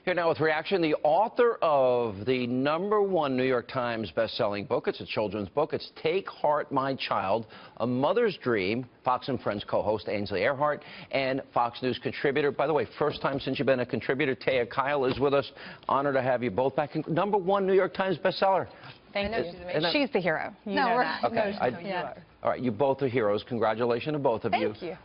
Here now with reaction, the author of the #1 New York Times best-selling book. It's a children's book. It's Take Heart, My Child, A Mother's Dream. Fox and Friends co-host Ainsley Earhardt and Fox News contributor. By the way, first time since you've been a contributor, Taya Kyle is with us. Honor to have you both back. #1 New York Times bestseller. Thank you. She's the hero. You know that. Okay. All right, you both are heroes. Congratulations to both of you. Thank you.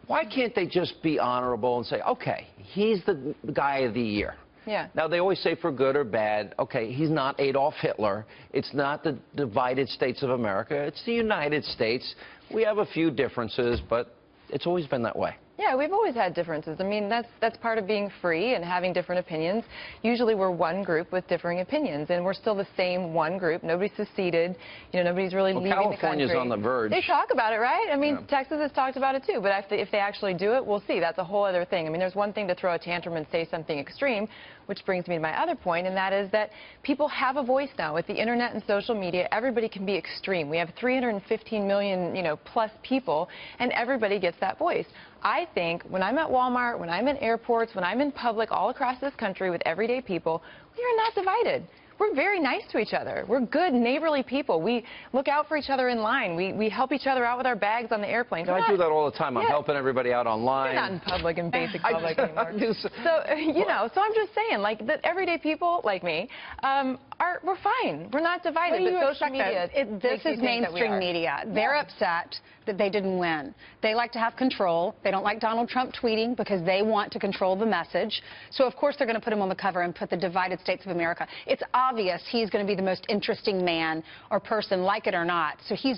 Why can't they just be honorable and say, okay, he's the guy of the year? Yeah. Now, they always say for good or bad, okay, he's not Adolf Hitler. It's not the divided states of America. It's the United States. We have a few differences, but it's always been that way. Yeah, we've always had differences. I mean, that's part of being free and having different opinions. Usually we're one group with differing opinions, and we're still the same one group. Nobody's seceded. You know, nobody's really leaving the country. California's on the verge. They talk about it, right? I mean, Texas has talked about it too, but if they actually do it, we'll see. That's a whole other thing. I mean, there's one thing to throw a tantrum and say something extreme, which brings me to my other point, and that is that people have a voice now. With the internet and social media, everybody can be extreme. We have 315 million, plus people, and everybody gets that voice. I think when I'm at Walmart, when I'm in airports, when I'm in public all across this country with everyday people, we are not divided. We're very nice to each other. We're good, neighborly people. We look out for each other in line. We help each other out with our bags on the airplane. I do that all the time. I'm helping everybody out online. You're not in public, in basic public anymore. So, so I'm just saying, like, that everyday people like me, we're fine. We're not divided. But social media, this is mainstream media. They're upset that they didn't win. They like to have control. They don't like Donald Trump tweeting because they want to control the message. So, of course, they're going to put him on the cover and put the divided states of America. It's obvious he's going to be the most interesting man or person, like it or not. So he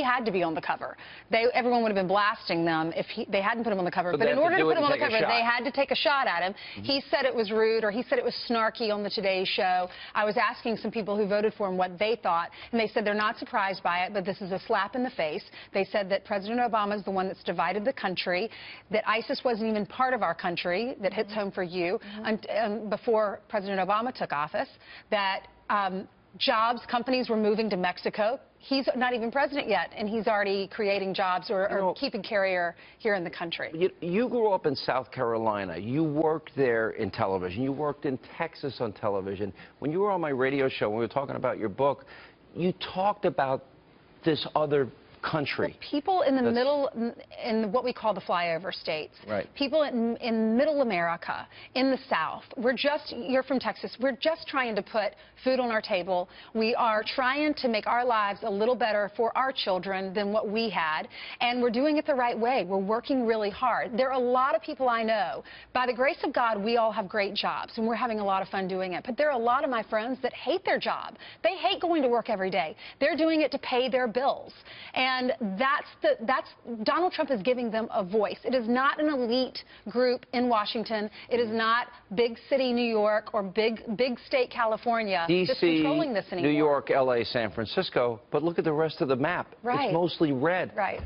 had to be on the cover. Everyone would have been blasting them if they hadn't put him on the cover. But in order to put him on the cover, they had to take a shot at him. He said it was rude, or he said it was snarky on the Today Show. I was asking some people who voted for him what they thought, and they said they're not surprised by it, but this is a slap in the face. They said that President Obama is the one that's divided the country, that ISIS wasn't even part of our country, that hits home for you, before President Obama took office, that companies were moving to Mexico. He's not even president yet, and he's already creating jobs or keeping carrier here in the country. You grew up in South Carolina. You worked there in television. You worked in Texas on television. When you were on my radio show, when we were talking about your book, you talked about this other country. Well, people in the middle, in what we call the flyover states. Right. People in middle America, in the South. You're from Texas. We're just trying to put food on our table. We are trying to make our lives a little better for our children than what we had. And we're doing it the right way. We're working really hard. There are a lot of people I know. By the grace of God, we all have great jobs, and we're having a lot of fun doing it. But there are a lot of my friends that hate their job. They hate going to work every day. They're doing it to pay their bills. And Donald Trump is giving them a voice. It is not an elite group in Washington. It is not big city New York or big state California that's controlling this anymore. New York, L.A., San Francisco. But look at the rest of the map. Right. It's mostly red. Right.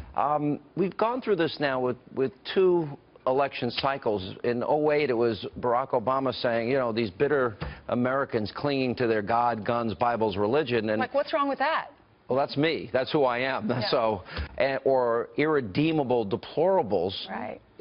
We've gone through this now with two election cycles. In 2008, it was Barack Obama saying, these bitter Americans clinging to their God, guns, Bibles, religion. And what's wrong with that? Well, that's me. That's who I am. So, or irredeemable deplorables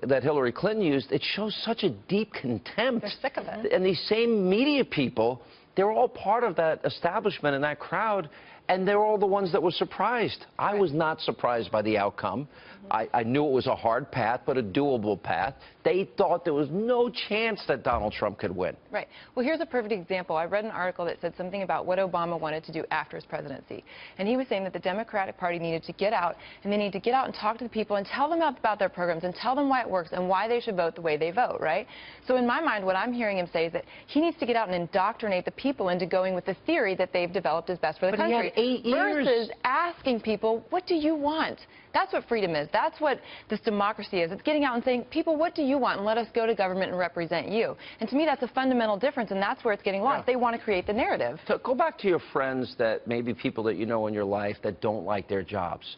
that Hillary Clinton used. It shows such a deep contempt. They're sick of it. And these same media people, they're all part of that establishment and that crowd, and they're all the ones that were surprised. I was not surprised by the outcome. I knew it was a hard path, but a doable path. They thought there was no chance that Donald Trump could win. Right. Well, here's a perfect example. I read an article that said something about what Obama wanted to do after his presidency. And he was saying that the Democratic Party needed to get out, and they need to get out and talk to the people and tell them about their programs and tell them why it works and why they should vote the way they vote, right? So in my mind, what I'm hearing him say is that he needs to get out and indoctrinate the people into going with the theory that they've developed as best for the country. He had 8 years. Versus asking people, what do you want? That's what freedom is. That's what this democracy is. It's getting out and saying, people, what do you want? And let us go to government and represent you. And to me, that's a fundamental difference, and that's where it's getting lost. They want to create the narrative. So go back to your friends that maybe people that you know in your life that don't like their jobs.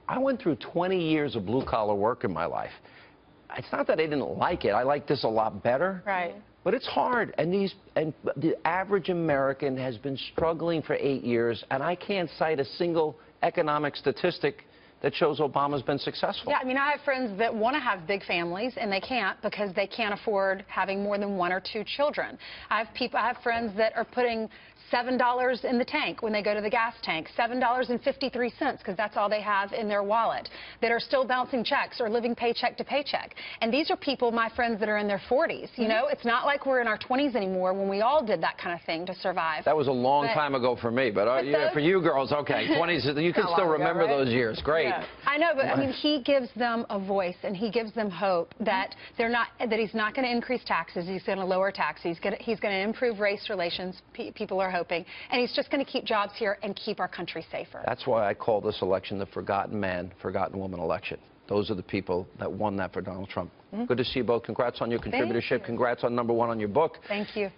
I went through 20 years of blue-collar work in my life. It's not that I didn't like it. I like this a lot better. Right. But it's hard, and the average American has been struggling for 8 years, and I can't cite a single economic statistic that shows Obama's been successful. Yeah, I mean, I have friends that want to have big families, and they can't because they can't afford having more than 1 or 2 children. I have friends that are putting $7 in the tank when they go to the gas tank, $7.53, because that's all they have in their wallet, that are still bouncing checks or living paycheck to paycheck. And these are people, my friends, that are in their 40s. You know, it's not like we're in our 20s anymore when we all did that kind of thing to survive. That was a long time ago for me, but yeah, for you girls, okay, 20s, you can still remember those years. Great. Yeah. I know, but I mean, he gives them a voice, and he gives them hope that they're not, that he's not going to increase taxes, he's going to lower taxes, he's going to improve race relations, people are hoping, and he's just going to keep jobs here and keep our country safer. That's why I call this election the forgotten man, forgotten woman election. Those are the people that won that for Donald Trump. Good to see you both. Congrats on your contributorship. Congrats on #1 on your book. Thank you.